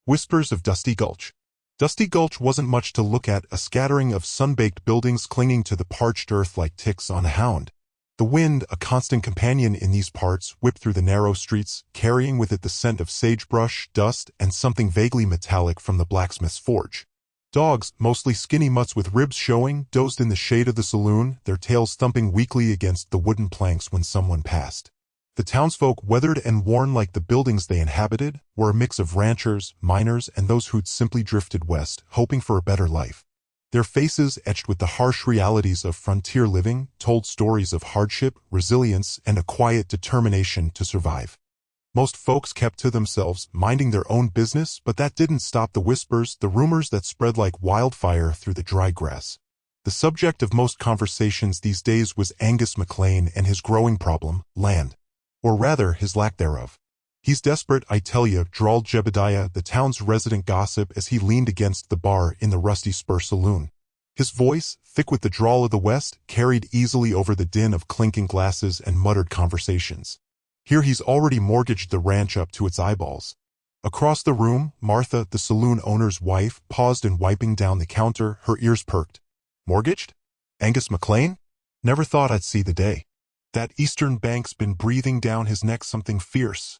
Whispers of Dusty Gulch. Dusty Gulch wasn't much to look at, a scattering of sun-baked buildings clinging to the parched earth like ticks on a hound. The wind, a constant companion in these parts, whipped through the narrow streets, carrying with it the scent of sagebrush, dust, and something vaguely metallic from the blacksmith's forge. Dogs, mostly skinny mutts with ribs showing, dozed in the shade of the saloon, their tails thumping weakly against the wooden planks when someone passed. The townsfolk, weathered and worn like the buildings they inhabited, were a mix of ranchers, miners, and those who'd simply drifted west, hoping for a better life. Their faces, etched with the harsh realities of frontier living, told stories of hardship, resilience, and a quiet determination to survive. Most folks kept to themselves, minding their own business, but that didn't stop the whispers, the rumors that spread like wildfire through the dry grass. The subject of most conversations these days was Angus McLean and his growing problem, land. Or rather, his lack thereof. "He's desperate, I tell you," drawled Jebediah, the town's resident gossip, as he leaned against the bar in the Rusty Spur saloon. His voice, thick with the drawl of the West, carried easily over the din of clinking glasses and muttered conversations. "Here he's already mortgaged the ranch up to its eyeballs." Across the room, Martha, the saloon owner's wife, paused in wiping down the counter, her ears perked. "Mortgaged? Angus McLean? Never thought I'd see the day. That eastern bank's been breathing down his neck something fierce,"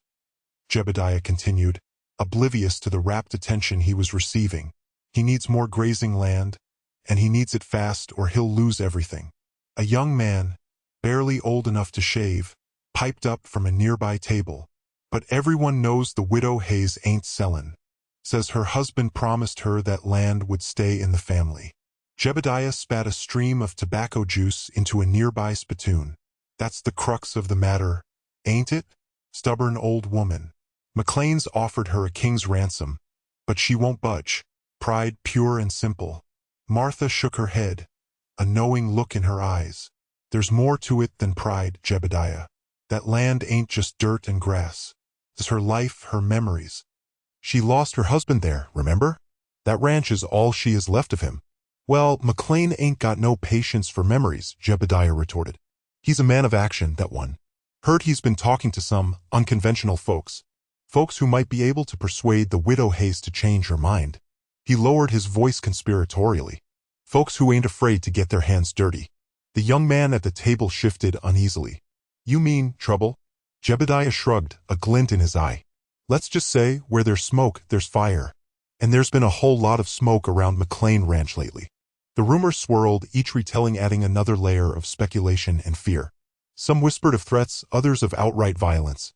Jebediah continued, oblivious to the rapt attention he was receiving. "He needs more grazing land, and he needs it fast or he'll lose everything." A young man, barely old enough to shave, piped up from a nearby table. "But everyone knows the widow Hayes ain't sellin'. Says her husband promised her that land would stay in the family." Jebediah spat a stream of tobacco juice into a nearby spittoon. "That's the crux of the matter, ain't it? Stubborn old woman. McLean's offered her a king's ransom, but she won't budge. Pride pure and simple." Martha shook her head, a knowing look in her eyes. "There's more to it than pride, Jebediah. That land ain't just dirt and grass. It's her life, her memories. She lost her husband there, remember? That ranch is all she has left of him." "Well, McLean ain't got no patience for memories," Jebediah retorted. "He's a man of action, that one. Heard he's been talking to some unconventional folks. Folks who might be able to persuade the widow Hayes to change her mind." He lowered his voice conspiratorially. "Folks who ain't afraid to get their hands dirty." The young man at the table shifted uneasily. "You mean trouble?" Jebediah shrugged, a glint in his eye. "Let's just say, where there's smoke, there's fire. And there's been a whole lot of smoke around McLean Ranch lately." The rumors swirled, each retelling adding another layer of speculation and fear. Some whispered of threats, others of outright violence.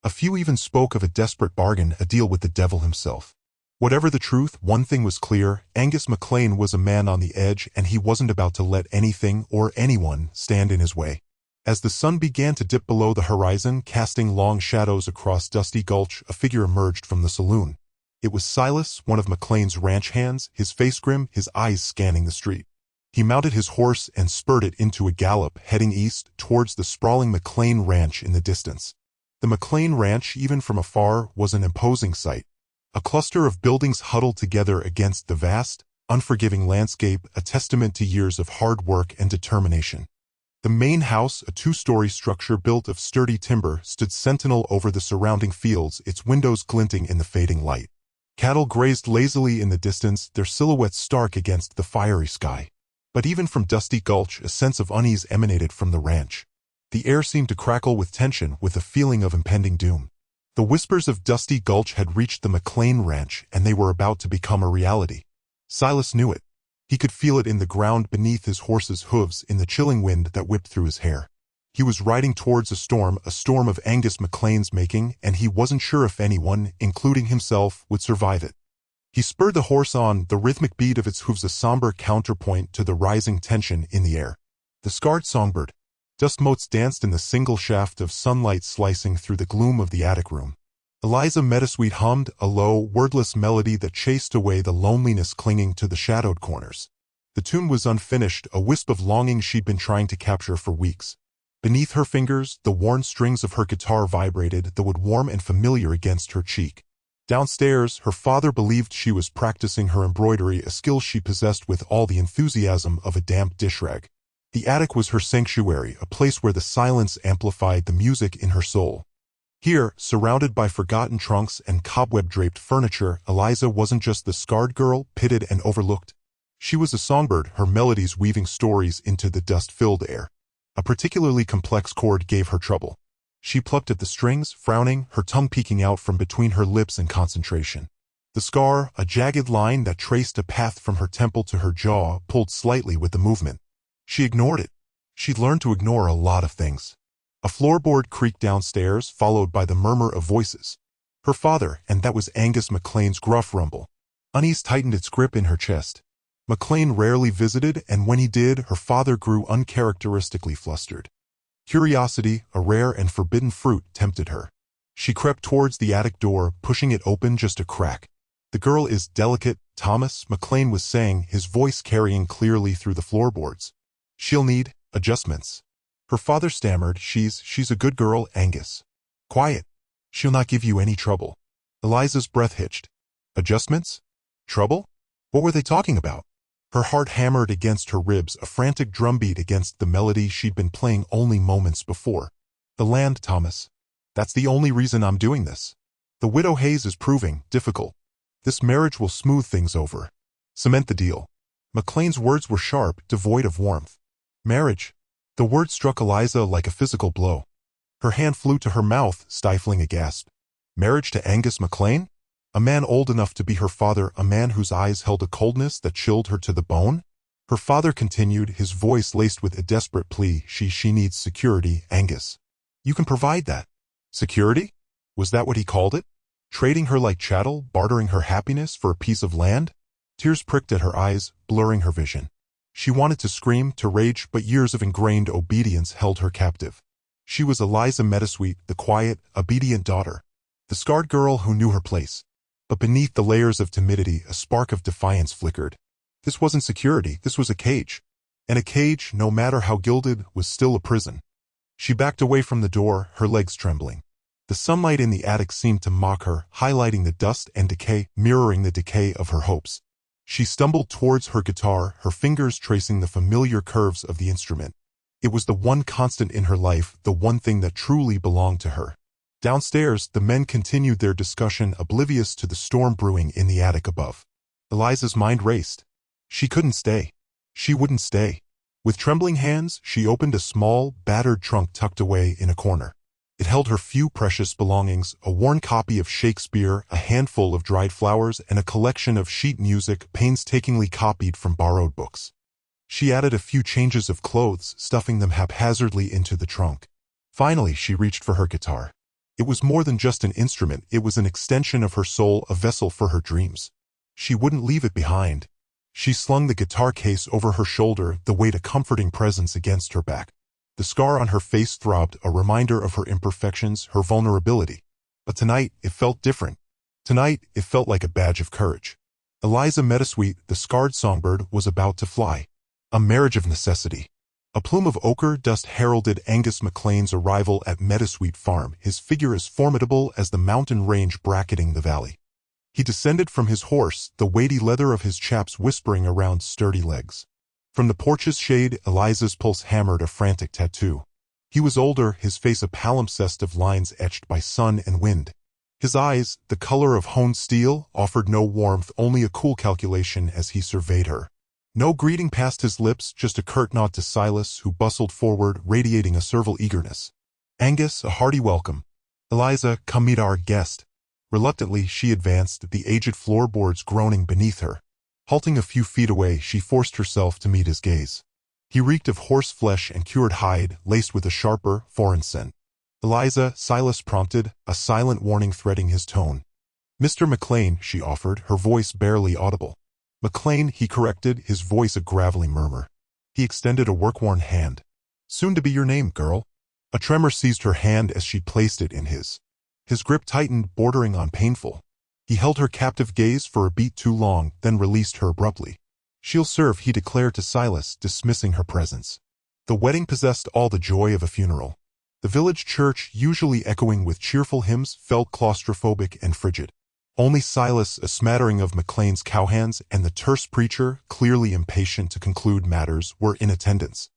A few even spoke of a desperate bargain, a deal with the devil himself. Whatever the truth, one thing was clear: Angus McLean was a man on the edge, and he wasn't about to let anything or anyone stand in his way. As the sun began to dip below the horizon, casting long shadows across Dusty Gulch, a figure emerged from the saloon. It was Silas, one of McLean's ranch hands, his face grim, his eyes scanning the street. He mounted his horse and spurred it into a gallop, heading east, towards the sprawling McLean Ranch in the distance. The McLean Ranch, even from afar, was an imposing sight. A cluster of buildings huddled together against the vast, unforgiving landscape, a testament to years of hard work and determination. The main house, a two-story structure built of sturdy timber, stood sentinel over the surrounding fields, its windows glinting in the fading light. Cattle grazed lazily in the distance, their silhouettes stark against the fiery sky. But even from Dusty Gulch, a sense of unease emanated from the ranch. The air seemed to crackle with tension, with a feeling of impending doom. The whispers of Dusty Gulch had reached the McLean Ranch, and they were about to become a reality. Silas knew it. He could feel it in the ground beneath his horse's hooves, in the chilling wind that whipped through his hair. He was riding towards a storm of Angus McLean's making, and he wasn't sure if anyone, including himself, would survive it. He spurred the horse on, the rhythmic beat of its hooves a somber counterpoint to the rising tension in the air. The scarred songbird. Dust motes danced in the single shaft of sunlight slicing through the gloom of the attic room. Eliza Meadowsweet hummed, a low, wordless melody that chased away the loneliness clinging to the shadowed corners. The tune was unfinished, a wisp of longing she'd been trying to capture for weeks. Beneath her fingers, the worn strings of her guitar vibrated, though warm and familiar against her cheek. Downstairs, her father believed she was practicing her embroidery, a skill she possessed with all the enthusiasm of a damp dish rag. The attic was her sanctuary, a place where the silence amplified the music in her soul. Here, surrounded by forgotten trunks and cobweb-draped furniture, Eliza wasn't just the scarred girl, pitted and overlooked. She was a songbird, her melodies weaving stories into the dust-filled air. A particularly complex chord gave her trouble. She plucked at the strings, frowning, her tongue peeking out from between her lips in concentration. The scar, a jagged line that traced a path from her temple to her jaw, pulled slightly with the movement. She ignored it. She'd learned to ignore a lot of things. A floorboard creaked downstairs, followed by the murmur of voices. Her father, and that was Angus McLean's gruff rumble. Unease tightened its grip in her chest. McLean rarely visited, and when he did, her father grew uncharacteristically flustered. Curiosity, a rare and forbidden fruit, tempted her. She crept towards the attic door, pushing it open just a crack. "The girl is delicate, Thomas," McLean was saying, his voice carrying clearly through the floorboards. "She'll need adjustments." Her father stammered, She's a good girl, Angus." "Quiet. She'll not give you any trouble." Eliza's breath hitched. "Adjustments? Trouble? What were they talking about?" Her heart hammered against her ribs, a frantic drumbeat against the melody she'd been playing only moments before. "The land, Thomas. That's the only reason I'm doing this. The widow Hayes is proving difficult. This marriage will smooth things over. Cement the deal." McLean's words were sharp, devoid of warmth. "Marriage?" The word struck Eliza like a physical blow. Her hand flew to her mouth, stifling a gasp. Marriage to Angus McLean? A man old enough to be her father, a man whose eyes held a coldness that chilled her to the bone? Her father continued, his voice laced with a desperate plea. She needs security, Angus. You can provide that." Security? Was that what he called it? Trading her like chattel, bartering her happiness for a piece of land? Tears pricked at her eyes, blurring her vision. She wanted to scream, to rage, but years of ingrained obedience held her captive. She was Eliza Meadowsweet, the quiet, obedient daughter. The scarred girl who knew her place. But beneath the layers of timidity, a spark of defiance flickered. This wasn't security, this was a cage. And a cage, no matter how gilded, was still a prison. She backed away from the door, her legs trembling. The sunlight in the attic seemed to mock her, highlighting the dust and decay, mirroring the decay of her hopes. She stumbled towards her guitar, her fingers tracing the familiar curves of the instrument. It was the one constant in her life, the one thing that truly belonged to her. Downstairs, the men continued their discussion, oblivious to the storm brewing in the attic above. Eliza's mind raced. She couldn't stay. She wouldn't stay. With trembling hands, she opened a small, battered trunk tucked away in a corner. It held her few precious belongings, a worn copy of Shakespeare, a handful of dried flowers, and a collection of sheet music painstakingly copied from borrowed books. She added a few changes of clothes, stuffing them haphazardly into the trunk. Finally, she reached for her guitar. It was more than just an instrument, it was an extension of her soul, a vessel for her dreams. She wouldn't leave it behind. She slung the guitar case over her shoulder, the weight a comforting presence against her back. The scar on her face throbbed, a reminder of her imperfections, her vulnerability. But tonight, it felt different. Tonight, it felt like a badge of courage. Eliza Meadowsweet, the scarred songbird, was about to fly. A marriage of necessity. A plume of ochre dust heralded Angus McLean's arrival at Meadowsweet Farm, his figure as formidable as the mountain range bracketing the valley. He descended from his horse, the weighty leather of his chaps whispering around sturdy legs. From the porch's shade, Eliza's pulse hammered a frantic tattoo. He was older, his face a palimpsest of lines etched by sun and wind. His eyes, the color of honed steel, offered no warmth, only a cool calculation as he surveyed her. No greeting passed his lips, just a curt nod to Silas, who bustled forward, radiating a servile eagerness. Angus, a hearty welcome. Eliza, come meet our guest. Reluctantly, she advanced, the aged floorboards groaning beneath her. Halting a few feet away, she forced herself to meet his gaze. He reeked of horse flesh and cured hide, laced with a sharper, foreign scent. "Eliza," Silas prompted, a silent warning threading his tone. "Mr. McLean," she offered, her voice barely audible. "McLean," he corrected, his voice a gravelly murmur. He extended a work-worn hand. "Soon to be your name, girl." A tremor seized her hand as she placed it in his. His grip tightened, bordering on painful. He held her captive gaze for a beat too long, then released her abruptly. "She'll serve," he declared to Silas, dismissing her presence. The wedding possessed all the joy of a funeral. The village church, usually echoing with cheerful hymns, felt claustrophobic and frigid. Only Silas, a smattering of McLean's cowhands, and the terse preacher, clearly impatient to conclude matters, were in attendance.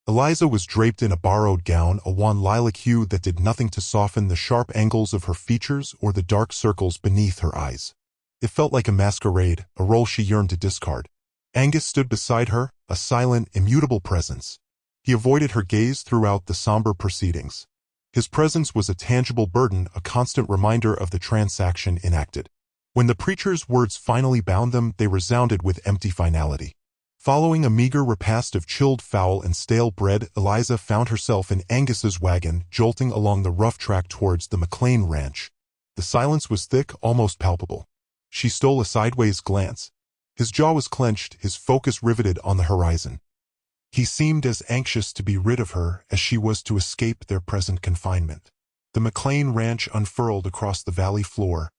Eliza was draped in a borrowed gown, a wan lilac hue that did nothing to soften the sharp angles of her features or the dark circles beneath her eyes. It felt like a masquerade, a role she yearned to discard. Angus stood beside her, a silent, immutable presence. He avoided her gaze throughout the somber proceedings. His presence was a tangible burden, a constant reminder of the transaction enacted. When the preacher's words finally bound them, they resounded with empty finality. Following a meager repast of chilled fowl and stale bread, Eliza found herself in Angus's wagon, jolting along the rough track towards the McLean ranch. The silence was thick, almost palpable. She stole a sideways glance. His jaw was clenched, his focus riveted on the horizon. He seemed as anxious to be rid of her as she was to escape their present confinement. The McLean ranch unfurled across the valley floor,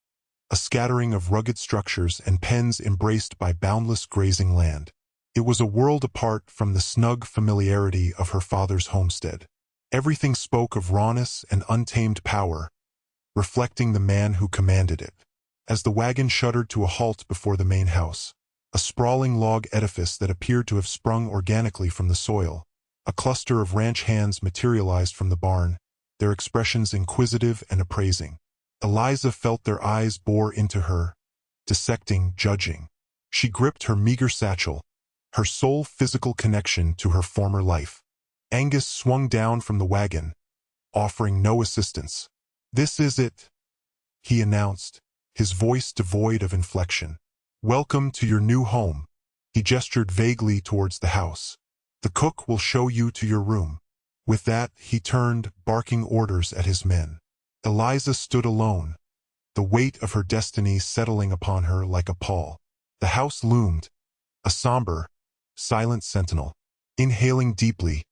a scattering of rugged structures and pens embraced by boundless grazing land. It was a world apart from the snug familiarity of her father's homestead. Everything spoke of rawness and untamed power, reflecting the man who commanded it. As the wagon shuddered to a halt before the main house, a sprawling log edifice that appeared to have sprung organically from the soil, a cluster of ranch hands materialized from the barn, their expressions inquisitive and appraising. Eliza felt their eyes bore into her, dissecting, judging. She gripped her meager satchel, her sole physical connection to her former life. Angus swung down from the wagon, offering no assistance. "This is it," he announced, his voice devoid of inflection. "Welcome to your new home." He gestured vaguely towards the house. "The cook will show you to your room." With that, he turned, barking orders at his men. Eliza stood alone, the weight of her destiny settling upon her like a pall. The house loomed, a somber, silent sentinel. Inhaling deeply,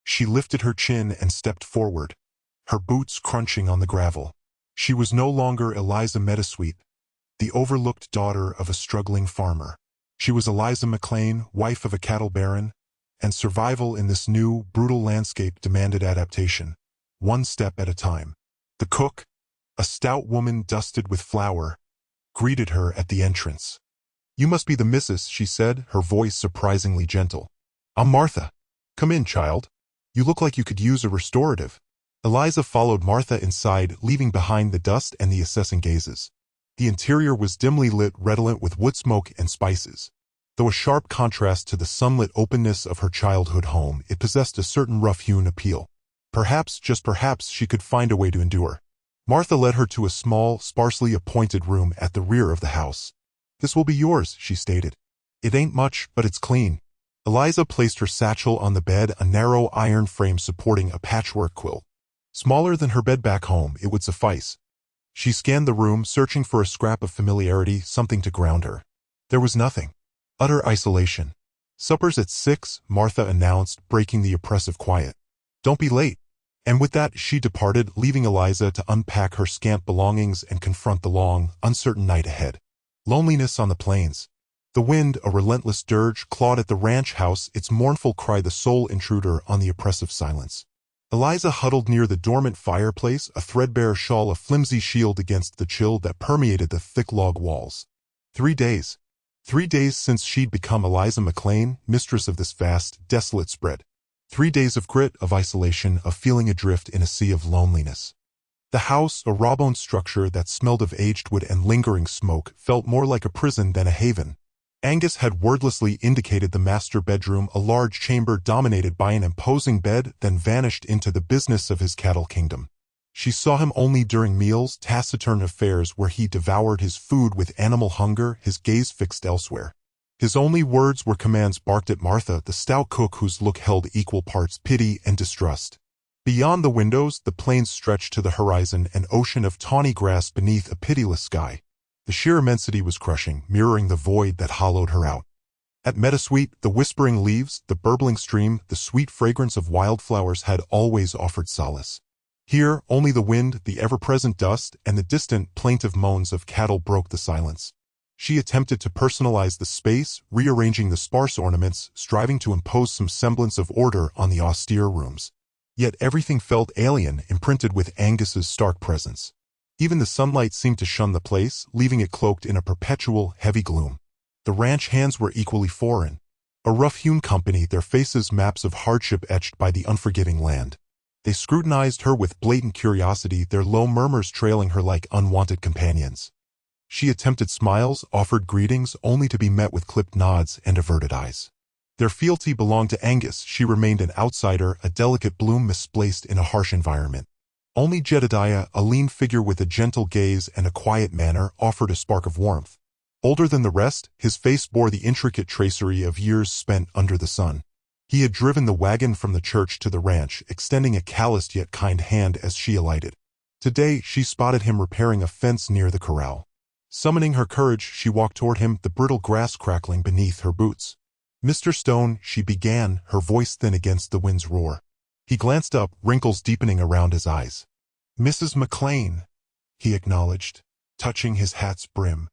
she lifted her chin and stepped forward, her boots crunching on the gravel. She was no longer Eliza Meadowsweet, the overlooked daughter of a struggling farmer. She was Eliza McLean, wife of a cattle baron, and survival in this new, brutal landscape demanded adaptation, one step at a time. The cook, a stout woman dusted with flour, greeted her at the entrance. "You must be the missus," she said, her voice surprisingly gentle. "I'm Martha. Come in, child. You look like you could use a restorative." Eliza followed Martha inside, leaving behind the dust and the assessing gazes. The interior was dimly lit, redolent with wood smoke and spices. Though a sharp contrast to the sunlit openness of her childhood home, it possessed a certain rough-hewn appeal. Perhaps, just perhaps, she could find a way to endure. Martha led her to a small, sparsely appointed room at the rear of the house. "This will be yours," she stated. "It ain't much, but it's clean." Eliza placed her satchel on the bed, a narrow iron frame supporting a patchwork quilt. Smaller than her bed back home, it would suffice. She scanned the room, searching for a scrap of familiarity, something to ground her. There was nothing. Utter isolation. "Supper's at 6, Martha announced, breaking the oppressive quiet. "Don't be late." And with that, she departed, leaving Eliza to unpack her scant belongings and confront the long, uncertain night ahead. Loneliness on the plains. The wind, a relentless dirge, clawed at the ranch house, its mournful cry the sole intruder on the oppressive silence. Eliza huddled near the dormant fireplace, a threadbare shawl a flimsy shield against the chill that permeated the thick log walls. 3 days. 3 days since she'd become Eliza McLean, mistress of this vast, desolate spread. 3 days of grit, of isolation, of feeling adrift in a sea of loneliness. The house, a raw-boned structure that smelled of aged wood and lingering smoke, felt more like a prison than a haven. Angus had wordlessly indicated the master bedroom, a large chamber dominated by an imposing bed, then vanished into the business of his cattle kingdom. She saw him only during meals, taciturn affairs where he devoured his food with animal hunger, his gaze fixed elsewhere. His only words were commands barked at Martha, the stout cook whose look held equal parts pity and distrust. Beyond the windows, the plains stretched to the horizon, an ocean of tawny grass beneath a pitiless sky. The sheer immensity was crushing, mirroring the void that hollowed her out. At Meadowsweet, the whispering leaves, the burbling stream, the sweet fragrance of wildflowers had always offered solace. Here, only the wind, the ever-present dust, and the distant, plaintive moans of cattle broke the silence. She attempted to personalize the space, rearranging the sparse ornaments, striving to impose some semblance of order on the austere rooms. Yet everything felt alien, imprinted with Angus's stark presence. Even the sunlight seemed to shun the place, leaving it cloaked in a perpetual, heavy gloom. The ranch hands were equally foreign. A rough-hewn company, their faces maps of hardship etched by the unforgiving land. They scrutinized her with blatant curiosity, their low murmurs trailing her like unwanted companions. She attempted smiles, offered greetings, only to be met with clipped nods and averted eyes. Their fealty belonged to Angus. She remained an outsider, a delicate bloom misplaced in a harsh environment. Only Jedediah, a lean figure with a gentle gaze and a quiet manner, offered a spark of warmth. Older than the rest, his face bore the intricate tracery of years spent under the sun. He had driven the wagon from the church to the ranch, extending a calloused yet kind hand as she alighted. Today, she spotted him repairing a fence near the corral. Summoning her courage, she walked toward him, the brittle grass crackling beneath her boots. "Mr. Stone," she began, her voice thin against the wind's roar. He glanced up, wrinkles deepening around his eyes. "Mrs. McLean," he acknowledged, touching his hat's brim.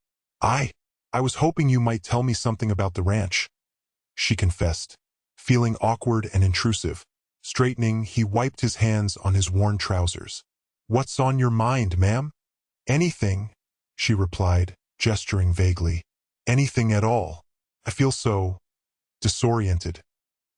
I was hoping you might tell me something about the ranch," she confessed, feeling awkward and intrusive. Straightening, he wiped his hands on his worn trousers. "What's on your mind, ma'am?" "Anything," she replied, gesturing vaguely. "Anything at all. I feel so disoriented."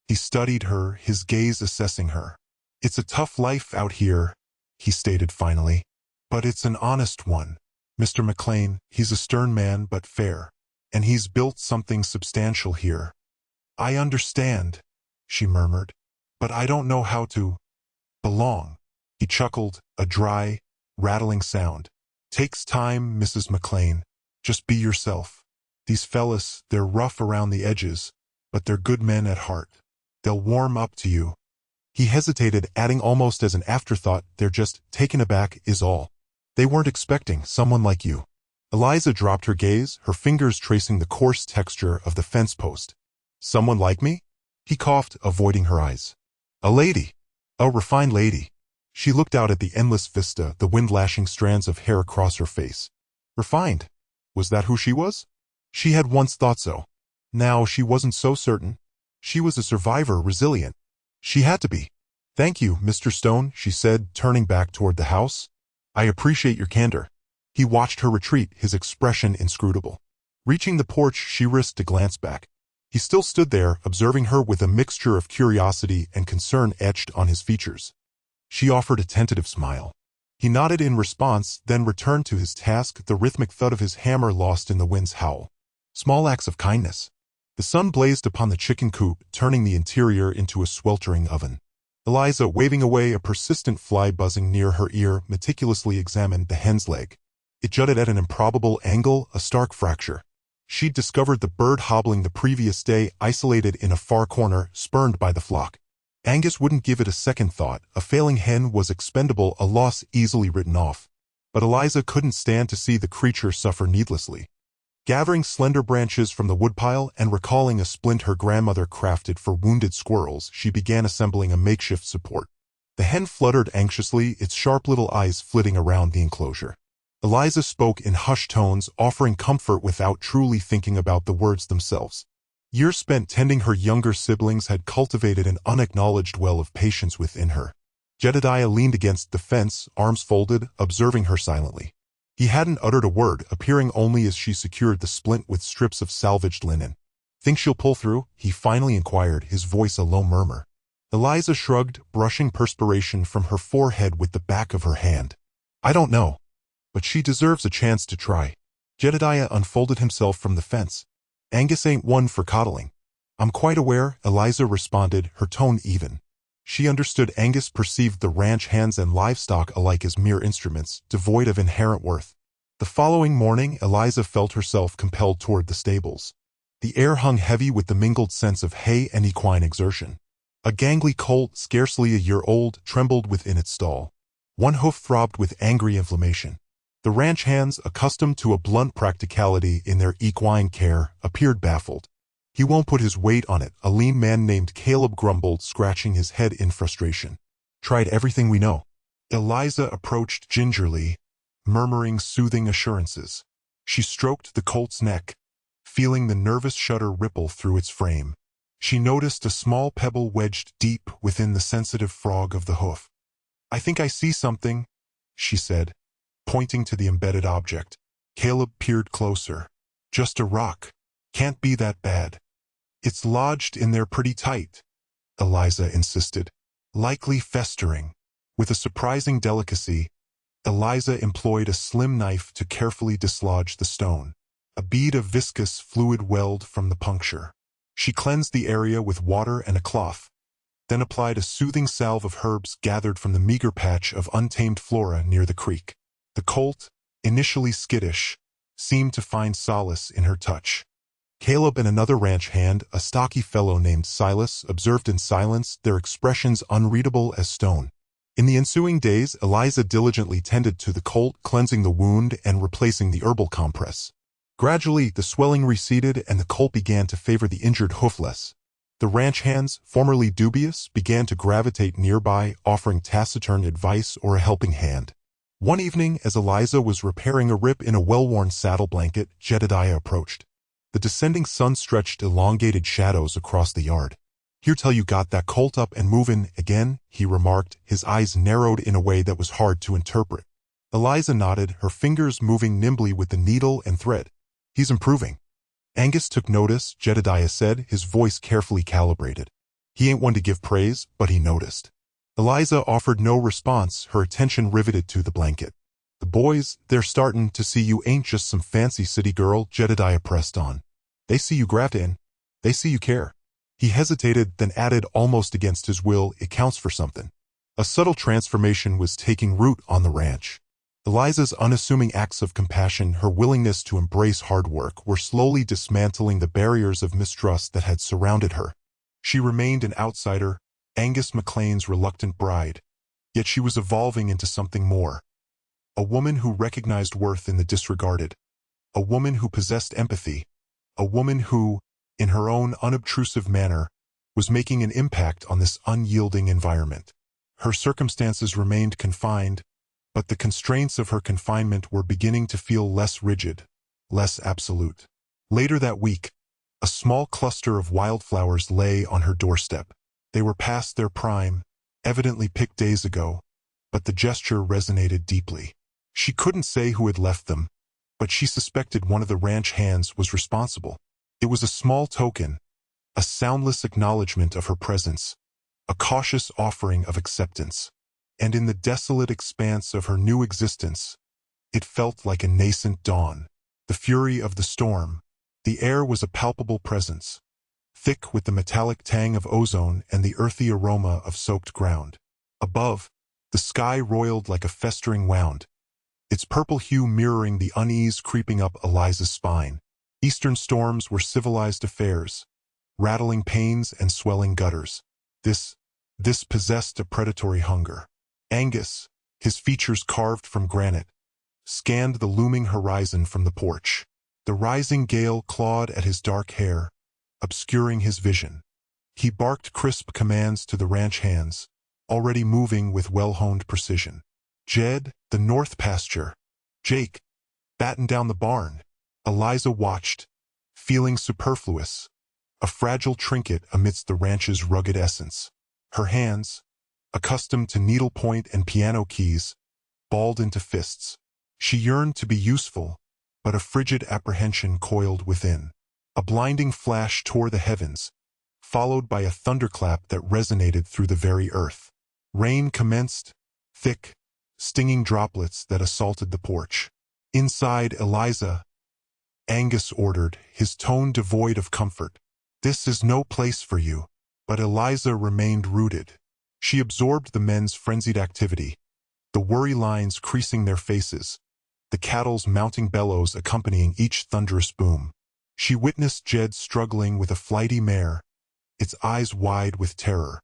He studied her, his gaze assessing her. "It's a tough life out here," he stated finally, "but it's an honest one. Mr. McLean, he's a stern man but fair, and he's built something substantial here." "I understand," she murmured, "but I don't know how to belong." He chuckled, a dry, rattling sound. "Takes time, Mrs. McLean. Just be yourself. These fellas, they're rough around the edges, but they're good men at heart. They'll warm up to you." He hesitated, adding almost as an afterthought, "They're just taken aback is all. They weren't expecting someone like you." Eliza dropped her gaze, her fingers tracing the coarse texture of the fence post. "Someone like me?" He coughed, avoiding her eyes. "A lady. A refined lady." She looked out at the endless vista, the wind-lashing strands of hair across her face. Refined? Was that who she was? She had once thought so. Now she wasn't so certain. She was a survivor, resilient. She had to be. "Thank you, Mr. Stone," she said, turning back toward the house. "I appreciate your candor." He watched her retreat, his expression inscrutable. Reaching the porch, she risked a glance back. He still stood there, observing her with a mixture of curiosity and concern etched on his features. She offered a tentative smile. He nodded in response, then returned to his task, the rhythmic thud of his hammer lost in the wind's howl. Small acts of kindness. The sun blazed upon the chicken coop, turning the interior into a sweltering oven. Eliza, waving away a persistent fly buzzing near her ear, meticulously examined the hen's leg. It jutted at an improbable angle, a stark fracture. She'd discovered the bird hobbling the previous day, isolated in a far corner, spurned by the flock. Angus wouldn't give it a second thought. A failing hen was expendable, a loss easily written off. But Eliza couldn't stand to see the creature suffer needlessly. Gathering slender branches from the woodpile and recalling a splint her grandmother crafted for wounded squirrels, she began assembling a makeshift support. The hen fluttered anxiously, its sharp little eyes flitting around the enclosure. Eliza spoke in hushed tones, offering comfort without truly thinking about the words themselves. Years spent tending her younger siblings had cultivated an unacknowledged well of patience within her. Jedediah leaned against the fence, arms folded, observing her silently. He hadn't uttered a word, appearing only as she secured the splint with strips of salvaged linen. "Think she'll pull through?" he finally inquired, his voice a low murmur. Eliza shrugged, brushing perspiration from her forehead with the back of her hand. "I don't know. But she deserves a chance to try." Jedediah unfolded himself from the fence. "Angus ain't one for coddling." "I'm quite aware," Eliza responded, her tone even. She understood Angus perceived the ranch hands and livestock alike as mere instruments, devoid of inherent worth. The following morning, Eliza felt herself compelled toward the stables. The air hung heavy with the mingled sense of hay and equine exertion. A gangly colt, scarcely a year old, trembled within its stall. One hoof throbbed with angry inflammation. The ranch hands, accustomed to a blunt practicality in their equine care, appeared baffled. "He won't put his weight on it," a lean man named Caleb grumbled, scratching his head in frustration. "Tried everything we know." Eliza approached gingerly, murmuring soothing assurances. She stroked the colt's neck, feeling the nervous shudder ripple through its frame. She noticed a small pebble wedged deep within the sensitive frog of the hoof. "I think I see something," she said, pointing to the embedded object. Caleb peered closer. "Just a rock. Can't be that bad." It's lodged in there pretty tight, Eliza insisted, likely festering. With a surprising delicacy, Eliza employed a slim knife to carefully dislodge the stone. A bead of viscous fluid welled from the puncture. She cleansed the area with water and a cloth, then applied a soothing salve of herbs gathered from the meager patch of untamed flora near the creek. The colt, initially skittish, seemed to find solace in her touch. Caleb and another ranch hand, a stocky fellow named Silas, observed in silence, their expressions unreadable as stone. In the ensuing days, Eliza diligently tended to the colt, cleansing the wound and replacing the herbal compress. Gradually, the swelling receded and the colt began to favor the injured hoof less. The ranch hands, formerly dubious, began to gravitate nearby, offering taciturn advice or a helping hand. One evening, as Eliza was repairing a rip in a well-worn saddle blanket, Jedediah approached. The descending sun stretched elongated shadows across the yard. "Here till you got that colt up and movin' again," he remarked, his eyes narrowed in a way that was hard to interpret. Eliza nodded, her fingers moving nimbly with the needle and thread. "He's improving." Angus took notice, Jedediah said, his voice carefully calibrated. "He ain't one to give praise, but he noticed." Eliza offered no response, her attention riveted to the blanket. "The boys, they're startin' to see you ain't just some fancy city girl," Jedediah pressed on. "They see you graft in. They see you care." He hesitated, then added almost against his will, "It counts for something." A subtle transformation was taking root on the ranch. Eliza's unassuming acts of compassion, her willingness to embrace hard work, were slowly dismantling the barriers of mistrust that had surrounded her. She remained an outsider, Angus McLean's reluctant bride, yet she was evolving into something more. A woman who recognized worth in the disregarded. A woman who possessed empathy. A woman who, in her own unobtrusive manner, was making an impact on this unyielding environment. Her circumstances remained confined, but the constraints of her confinement were beginning to feel less rigid, less absolute. Later that week, a small cluster of wildflowers lay on her doorstep. They were past their prime, evidently picked days ago, but the gesture resonated deeply. She couldn't say who had left them, but she suspected one of the ranch hands was responsible. It was a small token, a soundless acknowledgement of her presence, a cautious offering of acceptance. And in the desolate expanse of her new existence, it felt like a nascent dawn. The fury of the storm. The air was a palpable presence, thick with the metallic tang of ozone and the earthy aroma of soaked ground. Above, the sky roiled like a festering wound, its purple hue mirroring the unease creeping up Eliza's spine. Eastern storms were civilized affairs, rattling panes and swelling gutters. This possessed a predatory hunger. Angus, his features carved from granite, scanned the looming horizon from the porch. The rising gale clawed at his dark hair, obscuring his vision. He barked crisp commands to the ranch hands, already moving with well-honed precision. "Jed, the north pasture. Jake, batten down the barn." Eliza watched, feeling superfluous, a fragile trinket amidst the ranch's rugged essence. Her hands, accustomed to needlepoint and piano keys, balled into fists. She yearned to be useful, but a frigid apprehension coiled within. A blinding flash tore the heavens, followed by a thunderclap that resonated through the very earth. Rain commenced, thick, stinging droplets that assaulted the porch. Inside Eliza, Angus ordered, his tone devoid of comfort. "This is no place for you." But Eliza remained rooted. She absorbed the men's frenzied activity, the worry lines creasing their faces, the cattle's mounting bellows accompanying each thunderous boom. She witnessed Jed struggling with a flighty mare, its eyes wide with terror.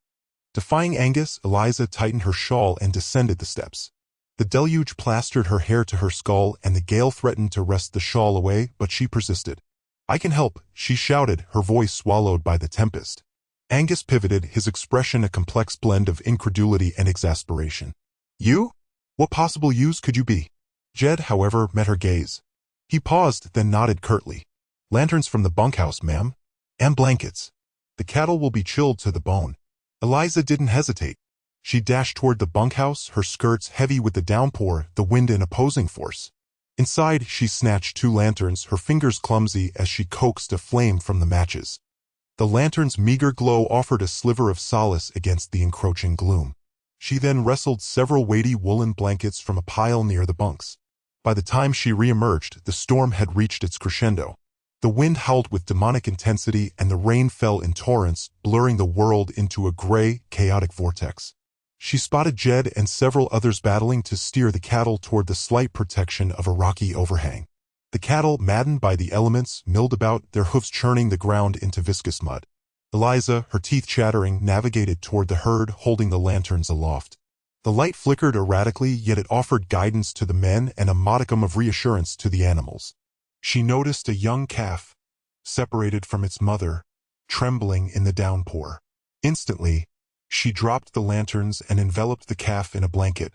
Defying Angus, Eliza tightened her shawl and descended the steps. The deluge plastered her hair to her skull, and the gale threatened to wrest the shawl away, but she persisted. "I can help," she shouted, her voice swallowed by the tempest. Angus pivoted, his expression a complex blend of incredulity and exasperation. "You? What possible use could you be?" Jed, however, met her gaze. He paused, then nodded curtly. "Lanterns from the bunkhouse, ma'am. And blankets. The cattle will be chilled to the bone." Eliza didn't hesitate. She dashed toward the bunkhouse, her skirts heavy with the downpour, the wind in opposing force. Inside, she snatched 2 lanterns, her fingers clumsy as she coaxed a flame from the matches. The lantern's meager glow offered a sliver of solace against the encroaching gloom. She then wrestled several weighty woolen blankets from a pile near the bunks. By the time she re-emerged, the storm had reached its crescendo. The wind howled with demonic intensity and the rain fell in torrents, blurring the world into a gray, chaotic vortex. She spotted Jed and several others battling to steer the cattle toward the slight protection of a rocky overhang. The cattle, maddened by the elements, milled about, their hooves churning the ground into viscous mud. Eliza, her teeth chattering, navigated toward the herd, holding the lanterns aloft. The light flickered erratically, yet it offered guidance to the men and a modicum of reassurance to the animals. She noticed a young calf, separated from its mother, trembling in the downpour. Instantly, she dropped the lanterns and enveloped the calf in a blanket,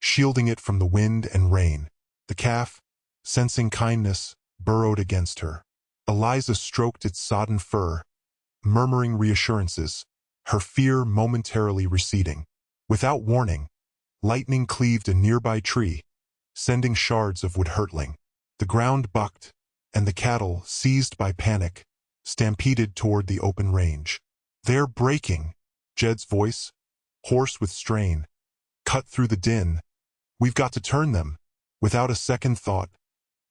shielding it from the wind and rain. The calf, sensing kindness, burrowed against her. Eliza stroked its sodden fur, murmuring reassurances, her fear momentarily receding. Without warning, lightning cleaved a nearby tree, sending shards of wood hurtling. The ground bucked, and the cattle, seized by panic, stampeded toward the open range. "They're breaking," Jed's voice, hoarse with strain, cut through the din. "We've got to turn them." Without a second thought,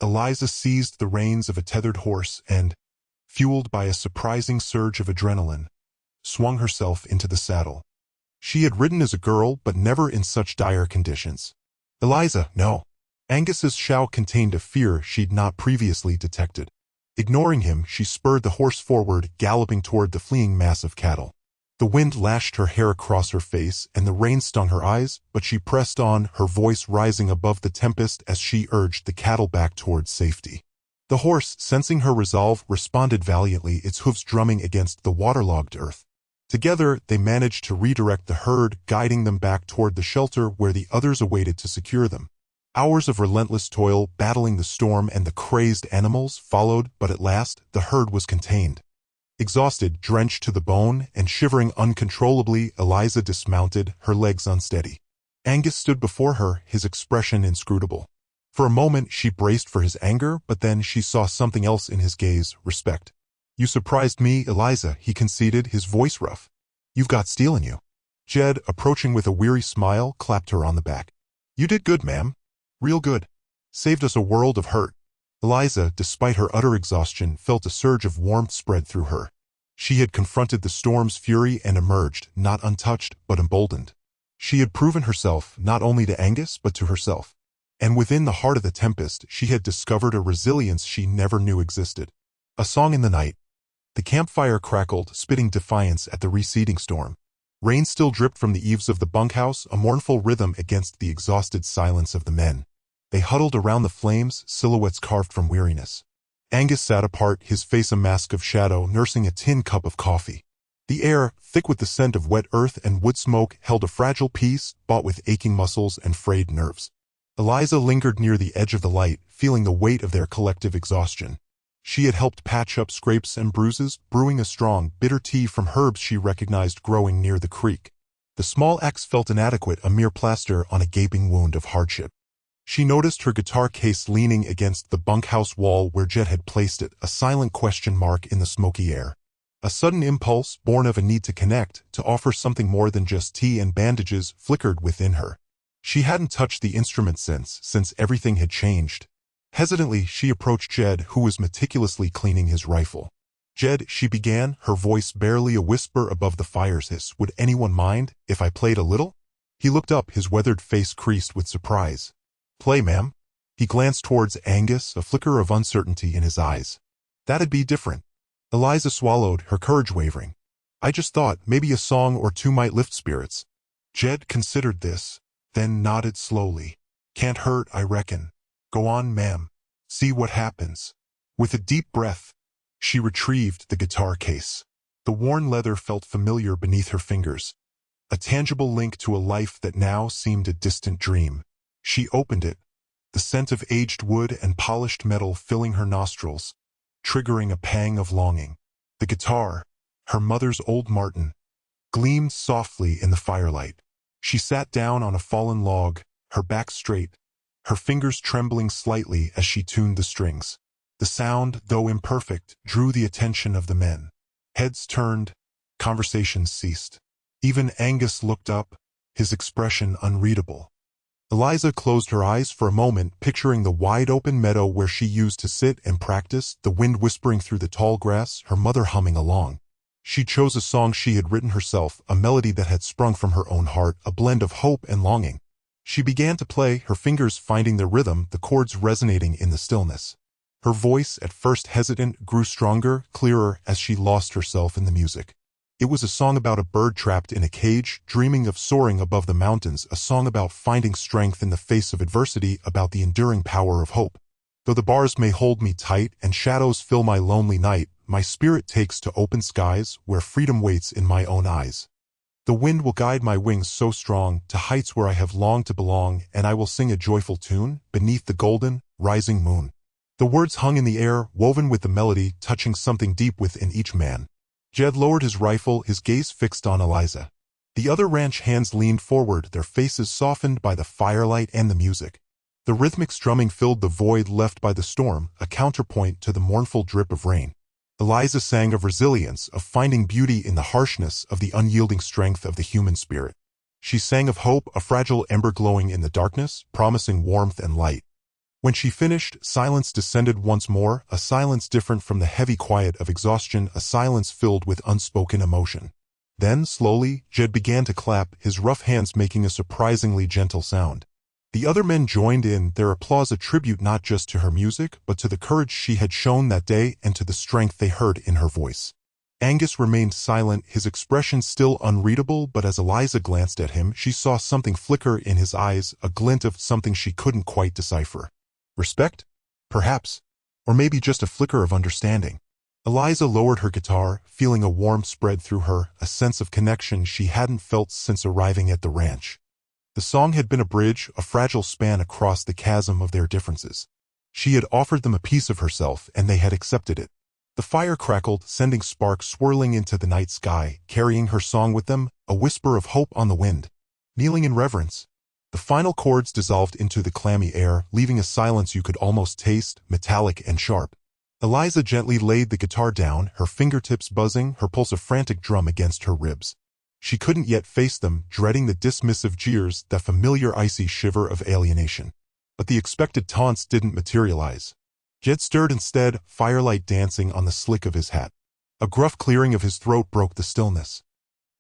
Eliza seized the reins of a tethered horse and, fueled by a surprising surge of adrenaline, swung herself into the saddle. She had ridden as a girl, but never in such dire conditions. "Eliza, no." Angus's shout contained a fear she'd not previously detected. Ignoring him, she spurred the horse forward, galloping toward the fleeing mass of cattle. The wind lashed her hair across her face, and the rain stung her eyes, but she pressed on, her voice rising above the tempest as she urged the cattle back toward safety. The horse, sensing her resolve, responded valiantly, its hooves drumming against the waterlogged earth. Together, they managed to redirect the herd, guiding them back toward the shelter where the others awaited to secure them. Hours of relentless toil, battling the storm and the crazed animals, followed, but at last, the herd was contained. Exhausted, drenched to the bone, and shivering uncontrollably, Eliza dismounted, her legs unsteady. Angus stood before her, his expression inscrutable. For a moment, she braced for his anger, but then she saw something else in his gaze, respect. "You surprised me, Eliza," he conceded, his voice rough. "You've got steel in you." Jed, approaching with a weary smile, clapped her on the back. "You did good, ma'am. Real good. Saved us a world of hurt." Eliza, despite her utter exhaustion, felt a surge of warmth spread through her. She had confronted the storm's fury and emerged, not untouched, but emboldened. She had proven herself, not only to Angus, but to herself. And within the heart of the tempest, she had discovered a resilience she never knew existed. A song in the night. The campfire crackled, spitting defiance at the receding storm. Rain still dripped from the eaves of the bunkhouse, a mournful rhythm against the exhausted silence of the men. They huddled around the flames, silhouettes carved from weariness. Angus sat apart, his face a mask of shadow, nursing a tin cup of coffee. The air, thick with the scent of wet earth and wood smoke, held a fragile peace, bought with aching muscles and frayed nerves. Eliza lingered near the edge of the light, feeling the weight of their collective exhaustion. She had helped patch up scrapes and bruises, brewing a strong, bitter tea from herbs she recognized growing near the creek. The small axe felt inadequate, a mere plaster on a gaping wound of hardship. She noticed her guitar case leaning against the bunkhouse wall where Jet had placed it, a silent question mark in the smoky air. A sudden impulse, born of a need to connect, to offer something more than just tea and bandages, flickered within her. She hadn't touched the instrument since everything had changed. Hesitantly, she approached Jed, who was meticulously cleaning his rifle. "Jed," she began, her voice barely a whisper above the fire's hiss, "would anyone mind if I played a little?" He looked up, his weathered face creased with surprise. "Play, ma'am." He glanced towards Angus, a flicker of uncertainty in his eyes. "That'd be different." Eliza swallowed, her courage wavering. "I just thought maybe a song or two might lift spirits." Jed considered this, then nodded slowly. "Can't hurt, I reckon. Go on, ma'am. See what happens." With a deep breath, she retrieved the guitar case. The worn leather felt familiar beneath her fingers, a tangible link to a life that now seemed a distant dream. She opened it, the scent of aged wood and polished metal filling her nostrils, triggering a pang of longing. The guitar, her mother's old Martin, gleamed softly in the firelight. She sat down on a fallen log, her back straight, her fingers trembling slightly as she tuned the strings. The sound, though imperfect, drew the attention of the men. Heads turned, conversations ceased. Even Angus looked up, his expression unreadable. Eliza closed her eyes for a moment, picturing the wide-open meadow where she used to sit and practice, the wind whispering through the tall grass, her mother humming along. She chose a song she had written herself, a melody that had sprung from her own heart, a blend of hope and longing. She began to play, her fingers finding their rhythm, the chords resonating in the stillness. Her voice, at first hesitant, grew stronger, clearer as she lost herself in the music. It was a song about a bird trapped in a cage, dreaming of soaring above the mountains, a song about finding strength in the face of adversity, about the enduring power of hope. Though the bars may hold me tight and shadows fill my lonely night, my spirit takes to open skies where freedom waits in my own eyes. The wind will guide my wings so strong to heights where I have longed to belong, and I will sing a joyful tune beneath the golden, rising moon. The words hung in the air, woven with the melody, touching something deep within each man. Jed lowered his rifle, his gaze fixed on Eliza. The other ranch hands leaned forward, their faces softened by the firelight and the music. The rhythmic strumming filled the void left by the storm, a counterpoint to the mournful drip of rain. Eliza sang of resilience, of finding beauty in the harshness, of the unyielding strength of the human spirit. She sang of hope, a fragile ember glowing in the darkness, promising warmth and light. When she finished, silence descended once more, a silence different from the heavy quiet of exhaustion, a silence filled with unspoken emotion. Then, slowly, Jed began to clap, his rough hands making a surprisingly gentle sound. The other men joined in, their applause a tribute not just to her music, but to the courage she had shown that day and to the strength they heard in her voice. Angus remained silent, his expression still unreadable, but as Eliza glanced at him, she saw something flicker in his eyes, a glint of something she couldn't quite decipher. Respect? Perhaps. Or maybe just a flicker of understanding. Eliza lowered her guitar, feeling a warmth spread through her, a sense of connection she hadn't felt since arriving at the ranch. The song had been a bridge, a fragile span across the chasm of their differences. She had offered them a piece of herself, and they had accepted it. The fire crackled, sending sparks swirling into the night sky, carrying her song with them, a whisper of hope on the wind. Kneeling in reverence, the final chords dissolved into the clammy air, leaving a silence you could almost taste, metallic and sharp. Eliza gently laid the guitar down, her fingertips buzzing, her pulse a frantic drum against her ribs. She couldn't yet face them, dreading the dismissive jeers, that familiar icy shiver of alienation. But the expected taunts didn't materialize. Jed stirred instead, firelight dancing on the slick of his hat. A gruff clearing of his throat broke the stillness.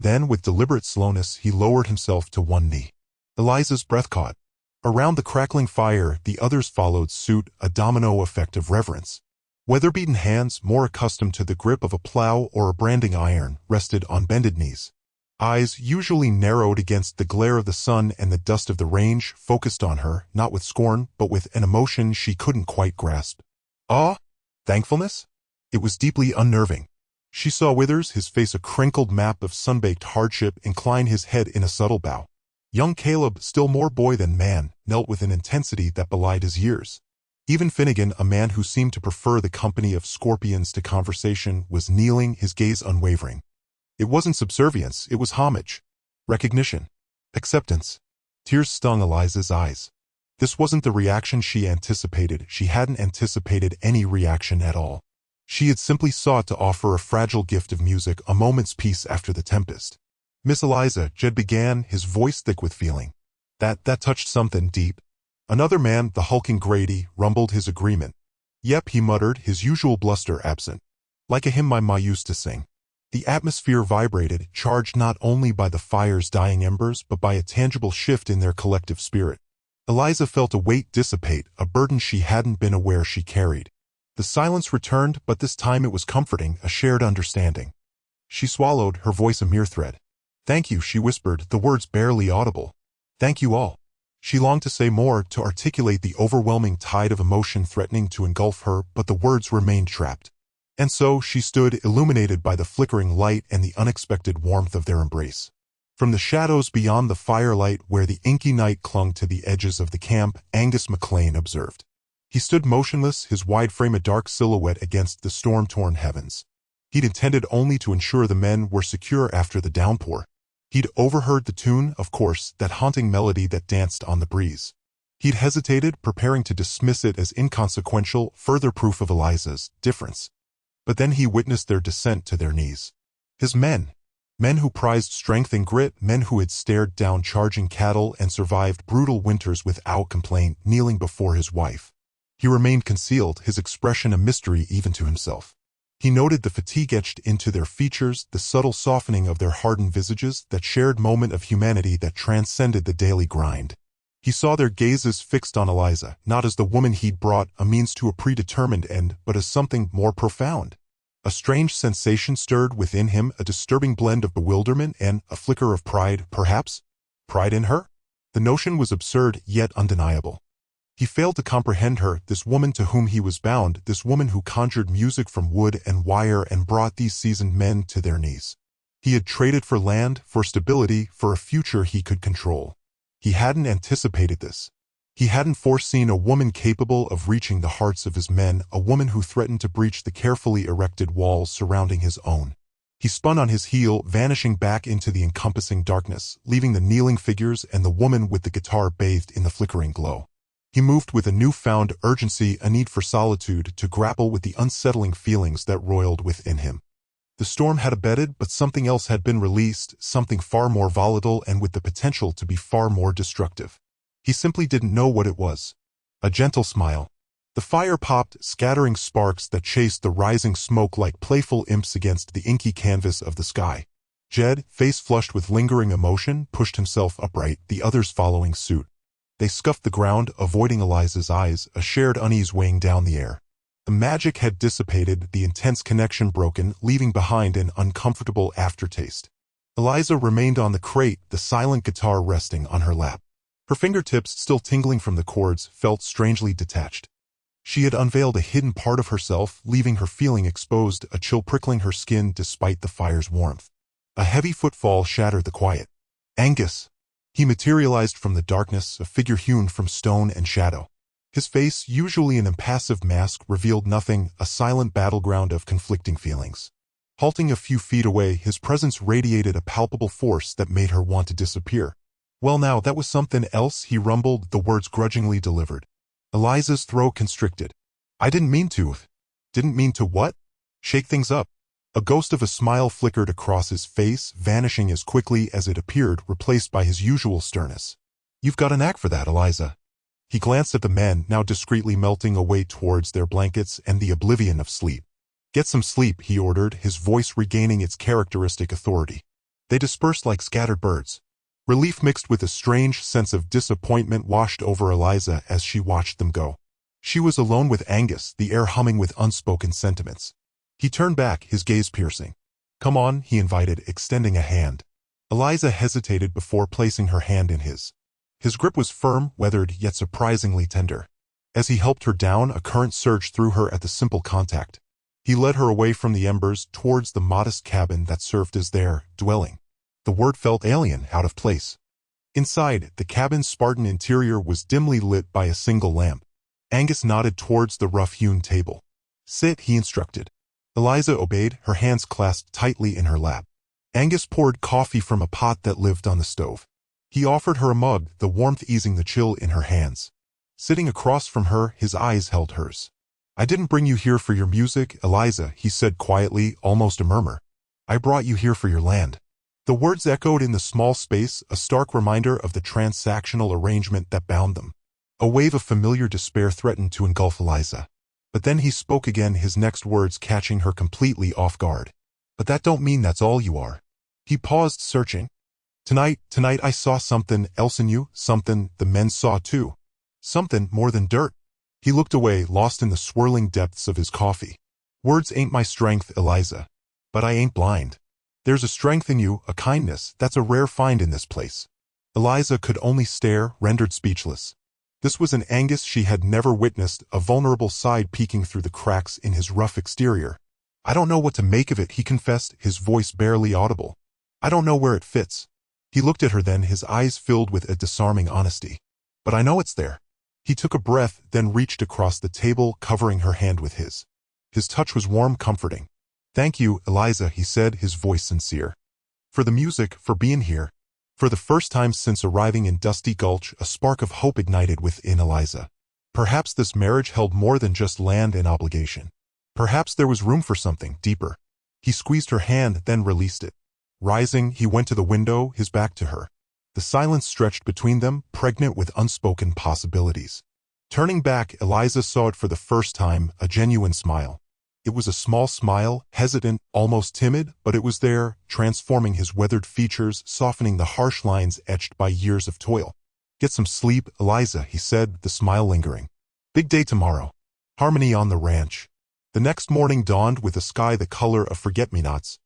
Then, with deliberate slowness, he lowered himself to one knee. Eliza's breath caught. Around the crackling fire, the others followed suit, a domino effect of reverence. Weather-beaten hands, more accustomed to the grip of a plow or a branding iron, rested on bended knees. Eyes, usually narrowed against the glare of the sun and the dust of the range, focused on her, not with scorn, but with an emotion she couldn't quite grasp. Awe? Thankfulness? It was deeply unnerving. She saw Withers, his face a crinkled map of sun-baked hardship, incline his head in a subtle bow. Young Caleb, still more boy than man, knelt with an intensity that belied his years. Even Finnegan, a man who seemed to prefer the company of scorpions to conversation, was kneeling, his gaze unwavering. It wasn't subservience, it was homage. Recognition. Acceptance. Tears stung Eliza's eyes. This wasn't the reaction she anticipated. She hadn't anticipated any reaction at all. She had simply sought to offer a fragile gift of music, a moment's peace after the tempest. Miss Eliza, Jed began, his voice thick with feeling. That touched something deep. Another man, the hulking Grady, rumbled his agreement. Yep, he muttered, his usual bluster absent. Like a hymn my ma used to sing. The atmosphere vibrated, charged not only by the fire's dying embers, but by a tangible shift in their collective spirit. Eliza felt a weight dissipate, a burden she hadn't been aware she carried. The silence returned, but this time it was comforting, a shared understanding. She swallowed, her voice a mere thread. Thank you, she whispered, the words barely audible. Thank you all. She longed to say more, to articulate the overwhelming tide of emotion threatening to engulf her, but the words remained trapped. And so she stood, illuminated by the flickering light and the unexpected warmth of their embrace. From the shadows beyond the firelight where the inky night clung to the edges of the camp, Angus McLean observed. He stood motionless, his wide frame a dark silhouette against the storm-torn heavens. He'd intended only to ensure the men were secure after the downpour. He'd overheard the tune, of course, that haunting melody that danced on the breeze. He'd hesitated, preparing to dismiss it as inconsequential, further proof of Eliza's difference. But then he witnessed their descent to their knees. His men. Men who prized strength and grit, men who had stared down charging cattle and survived brutal winters without complaint, kneeling before his wife. He remained concealed, his expression a mystery even to himself. He noted the fatigue etched into their features, the subtle softening of their hardened visages, that shared moment of humanity that transcended the daily grind. He saw their gazes fixed on Eliza, not as the woman he'd brought, a means to a predetermined end, but as something more profound. A strange sensation stirred within him, a disturbing blend of bewilderment and a flicker of pride, perhaps? Pride in her? The notion was absurd, yet undeniable. He failed to comprehend her, this woman to whom he was bound, this woman who conjured music from wood and wire and brought these seasoned men to their knees. He had traded for land, for stability, for a future he could control. He hadn't anticipated this. He hadn't foreseen a woman capable of reaching the hearts of his men, a woman who threatened to breach the carefully erected walls surrounding his own. He spun on his heel, vanishing back into the encompassing darkness, leaving the kneeling figures and the woman with the guitar bathed in the flickering glow. He moved with a newfound urgency, a need for solitude, to grapple with the unsettling feelings that roiled within him. The storm had abated, but something else had been released, something far more volatile and with the potential to be far more destructive. He simply didn't know what it was. A gentle smile. The fire popped, scattering sparks that chased the rising smoke like playful imps against the inky canvas of the sky. Jed, face flushed with lingering emotion, pushed himself upright, the others following suit. They scuffed the ground, avoiding Eliza's eyes, a shared unease weighing down the air. The magic had dissipated, the intense connection broken, leaving behind an uncomfortable aftertaste. Eliza remained on the crate, the silent guitar resting on her lap. Her fingertips, still tingling from the chords, felt strangely detached. She had unveiled a hidden part of herself, leaving her feeling exposed, a chill prickling her skin despite the fire's warmth. A heavy footfall shattered the quiet. Angus! He materialized from the darkness, a figure hewn from stone and shadow. His face, usually an impassive mask, revealed nothing, a silent battleground of conflicting feelings. Halting a few feet away, his presence radiated a palpable force that made her want to disappear. Well now, that was something else, he rumbled, the words grudgingly delivered. Eliza's throat constricted. I didn't mean to. Didn't mean to what? Shake things up. A ghost of a smile flickered across his face, vanishing as quickly as it appeared, replaced by his usual sternness. You've got a knack for that, Eliza. He glanced at the men, now discreetly melting away towards their blankets and the oblivion of sleep. Get some sleep, he ordered, his voice regaining its characteristic authority. They dispersed like scattered birds. Relief mixed with a strange sense of disappointment washed over Eliza as she watched them go. She was alone with Angus, the air humming with unspoken sentiments. He turned back, his gaze piercing. Come on, he invited, extending a hand. Eliza hesitated before placing her hand in his. His grip was firm, weathered, yet surprisingly tender. As he helped her down, a current surged through her at the simple contact. He led her away from the embers, towards the modest cabin that served as their dwelling. The word felt alien, out of place. Inside, the cabin's Spartan interior was dimly lit by a single lamp. Angus nodded towards the rough-hewn table. Sit, he instructed. Eliza obeyed, her hands clasped tightly in her lap. Angus poured coffee from a pot that lived on the stove. He offered her a mug, the warmth easing the chill in her hands. Sitting across from her, his eyes held hers. I didn't bring you here for your music, Eliza, he said quietly, almost a murmur. I brought you here for your land. The words echoed in the small space, a stark reminder of the transactional arrangement that bound them. A wave of familiar despair threatened to engulf Eliza. But then he spoke again, his next words catching her completely off guard. But that don't mean that's all you are. He paused, searching. Tonight I saw something else in you, something the men saw too. Something more than dirt. He looked away, lost in the swirling depths of his coffee. Words ain't my strength, Eliza. But I ain't blind. There's a strength in you, a kindness, that's a rare find in this place. Eliza could only stare, rendered speechless. This was an Angus she had never witnessed, a vulnerable side peeking through the cracks in his rough exterior. I don't know what to make of it, he confessed, his voice barely audible. I don't know where it fits. He looked at her then, his eyes filled with a disarming honesty. But I know it's there. He took a breath, then reached across the table, covering her hand with his. His touch was warm, comforting. Thank you, Eliza, he said, his voice sincere. For the music, for being here. For the first time since arriving in Dusty Gulch, a spark of hope ignited within Eliza. Perhaps this marriage held more than just land and obligation. Perhaps there was room for something deeper. He squeezed her hand, then released it. Rising, he went to the window, his back to her. The silence stretched between them, pregnant with unspoken possibilities. Turning back, Eliza saw it for the first time, a genuine smile. It was a small smile, hesitant, almost timid, but it was there, transforming his weathered features, softening the harsh lines etched by years of toil. "Get some sleep, Eliza," he said, the smile lingering. "Big day tomorrow." Harmony on the ranch. The next morning dawned with a sky the color of forget-me-nots.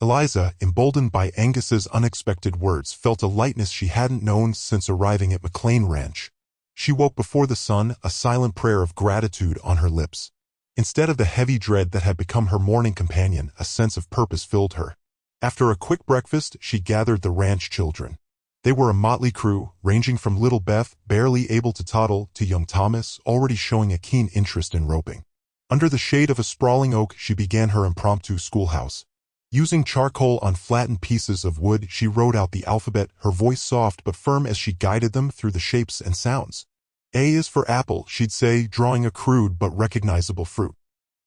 Eliza, emboldened by Angus's unexpected words, felt a lightness she hadn't known since arriving at McLean Ranch. She woke before the sun, a silent prayer of gratitude on her lips. Instead of the heavy dread that had become her morning companion, a sense of purpose filled her. After a quick breakfast, she gathered the ranch children. They were a motley crew, ranging from little Beth, barely able to toddle, to young Thomas, already showing a keen interest in roping. Under the shade of a sprawling oak, she began her impromptu schoolhouse. Using charcoal on flattened pieces of wood, she wrote out the alphabet, her voice soft but firm as she guided them through the shapes and sounds. A is for apple, she'd say, drawing a crude but recognizable fruit.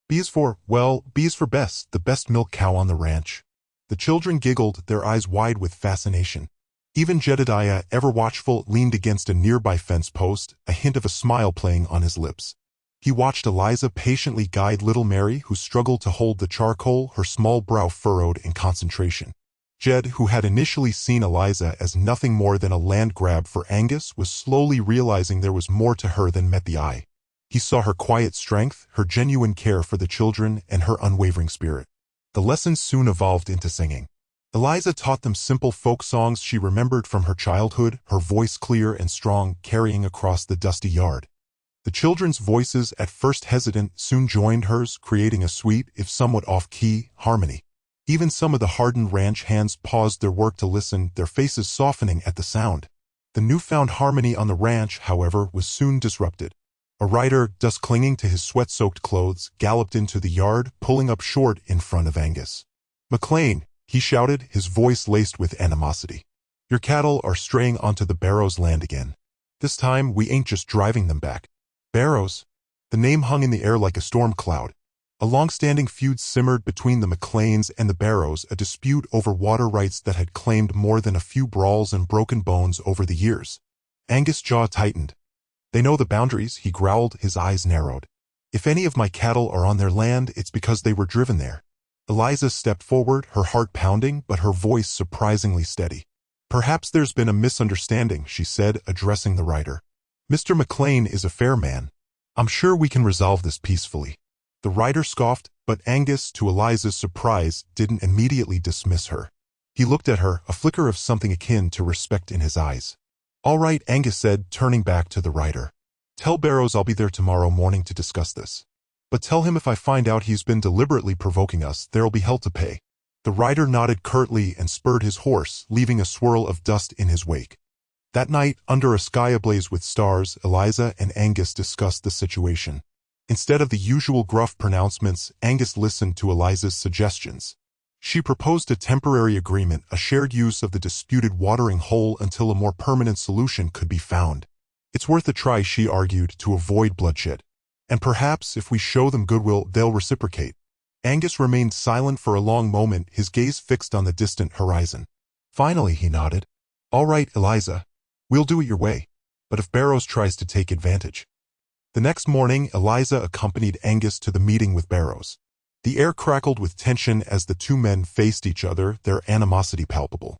B is for, well, B is for Bess, the best milk cow on the ranch. The children giggled, their eyes wide with fascination. Even Jedediah, ever watchful, leaned against a nearby fence post, a hint of a smile playing on his lips. He watched Eliza patiently guide little Mary, who struggled to hold the charcoal, her small brow furrowed in concentration. Jed, who had initially seen Eliza as nothing more than a land grab for Angus, was slowly realizing there was more to her than met the eye. He saw her quiet strength, her genuine care for the children, and her unwavering spirit. The lessons soon evolved into singing. Eliza taught them simple folk songs she remembered from her childhood, her voice clear and strong, carrying across the dusty yard. The children's voices, at first hesitant, soon joined hers, creating a sweet, if somewhat off-key, harmony. Even some of the hardened ranch hands paused their work to listen, their faces softening at the sound. The newfound harmony on the ranch, however, was soon disrupted. A rider, dust clinging to his sweat-soaked clothes, galloped into the yard, pulling up short in front of Angus. "McLean," he shouted, his voice laced with animosity. "Your cattle are straying onto the Barrows land again. This time, we ain't just driving them back." Barrows? The name hung in the air like a storm cloud. A long-standing feud simmered between the McLeans and the Barrows, a dispute over water rights that had claimed more than a few brawls and broken bones over the years. Angus' jaw tightened. "They know the boundaries," he growled, his eyes narrowed. "If any of my cattle are on their land, it's because they were driven there." Eliza stepped forward, her heart pounding, but her voice surprisingly steady. "Perhaps there's been a misunderstanding," she said, addressing the rider. "Mr. McLean is a fair man. I'm sure we can resolve this peacefully." The rider scoffed, but Angus, to Eliza's surprise, didn't immediately dismiss her. He looked at her, a flicker of something akin to respect in his eyes. "All right," Angus said, turning back to the rider. "Tell Barrows I'll be there tomorrow morning to discuss this. But tell him if I find out he's been deliberately provoking us, there'll be hell to pay." The rider nodded curtly and spurred his horse, leaving a swirl of dust in his wake. That night, under a sky ablaze with stars, Eliza and Angus discussed the situation. Instead of the usual gruff pronouncements, Angus listened to Eliza's suggestions. She proposed a temporary agreement, a shared use of the disputed watering hole until a more permanent solution could be found. "It's worth a try," she argued, "to avoid bloodshed. And perhaps, if we show them goodwill, they'll reciprocate." Angus remained silent for a long moment, his gaze fixed on the distant horizon. Finally, he nodded. "All right, Eliza. We'll do it your way. But if Barrows tries to take advantage." The next morning, Eliza accompanied Angus to the meeting with Barrows. The air crackled with tension as the two men faced each other, their animosity palpable.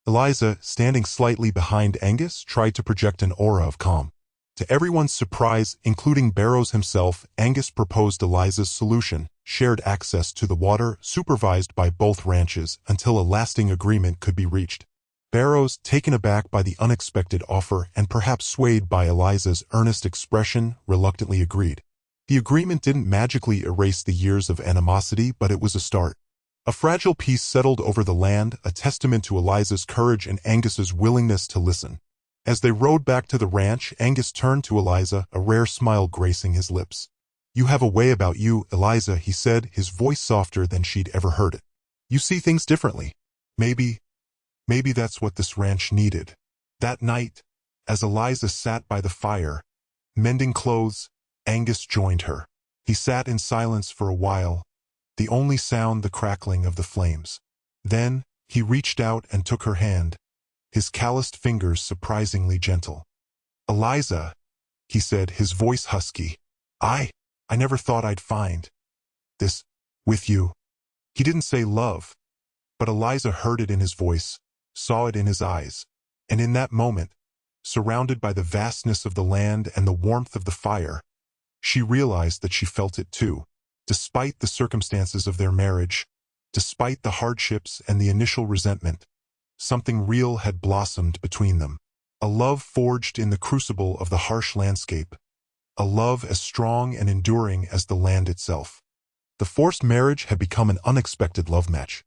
Eliza, standing slightly behind Angus, tried to project an aura of calm. To everyone's surprise, including Barrows himself, Angus proposed Eliza's solution: shared access to the water, supervised by both ranches, until a lasting agreement could be reached. Barrows, taken aback by the unexpected offer and perhaps swayed by Eliza's earnest expression, reluctantly agreed. The agreement didn't magically erase the years of animosity, but it was a start. A fragile peace settled over the land, a testament to Eliza's courage and Angus's willingness to listen. As they rode back to the ranch, Angus turned to Eliza, a rare smile gracing his lips. "You have a way about you, Eliza," he said, his voice softer than she'd ever heard it. "You see things differently. Maybe that's what this ranch needed." That night, as Eliza sat by the fire, mending clothes, Angus joined her. He sat in silence for a while, the only sound the crackling of the flames. Then, he reached out and took her hand, his calloused fingers surprisingly gentle. "Eliza," he said, his voice husky. I never thought I'd find this with you." He didn't say love, but Eliza heard it in his voice, saw it in his eyes, and in that moment, surrounded by the vastness of the land and the warmth of the fire, she realized that she felt it too. Despite the circumstances of their marriage, despite the hardships and the initial resentment, something real had blossomed between them. A love forged in the crucible of the harsh landscape, a love as strong and enduring as the land itself. The forced marriage had become an unexpected love match.